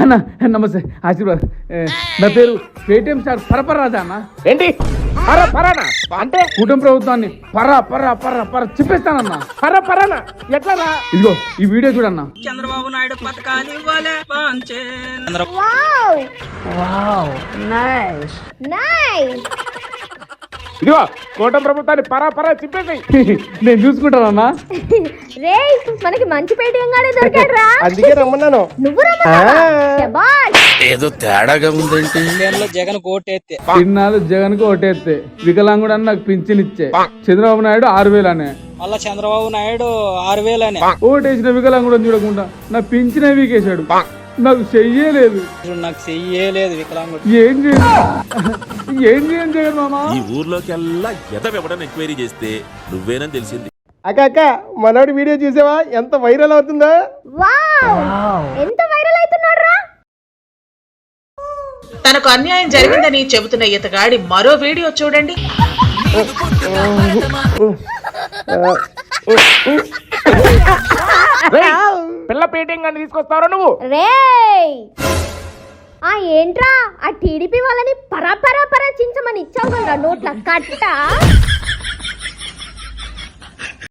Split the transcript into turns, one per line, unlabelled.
అన్న నమస్తే ఆశీర్వాద్. నా పేరు పేటిఎం స్టార్ పరపరాజా అన్న.
ఏంటి పరానా అంటే
కుటుంబ ప్రభుత్వాన్ని పర్రా పర్రా పర్రా పర్ర చెప్పేస్తానన్న.
పరానా ఎట్లా?
ఇదిగో ఈ వీడియో చూడన్నా.
చంద్రబాబు నాయుడు పథకాలు ఇవ్వాలే పాంచే.
ఇదిగో కూటమి ప్రభుత్వాన్ని పరా చెప్పేసి
నేను చూసుకుంటానన్నా.
రే మనకి మంచి పేటీఎం గానే దొరికాడు రా.
అందుకే రమ్మన్నాను.
నువ్వు శభాష్.
ఏదో తేడాగా ఉందేంటి.
జగన్ కోటేస్తే
తిన్నాళ్ళు జగన్ కు ఓటేస్తే వికలాంగుడు అని నాకు పింఛన్ ఇచ్చే చంద్రబాబు నాయుడు 6,000 అనే.
మళ్ళా చంద్రబాబు నాయుడు 6,000 అని
ఓటేసిన వికలాంగుడు చూడకుండా నా పింఛనే వీకేశాడు. నాకు చెయ్యలేదు.
నాకు చెయ్యలేదు వికలాంగుడు.
ఏం చేయను జగన్ మామ.
ఈ ఊర్లోకెల్లా ఎదవెవడని ఎంక్వైరీ చేస్తే నువ్వేనని తెలిసింది.
అక్క మనోడి వీడియో చూసావా ఎంత వైరల్ అవుతుందో?
వావ్ ఎంత వైరల్ అవుతున్నాడు రా.
తనకు అన్యాయం జరిగిందని చెబుతున్న ఇతగాడి మరో వీడియో చూడండి.
పిల్ల పేటింగ్ అని తీసుకొస్తారో నువ్వు?
రేయ్ ఆ ఏంట్రా ఆ టీడీపీ వాళ్ళని పరా చించమని ఇచ్చావు కదా నోట్ల కట్ట.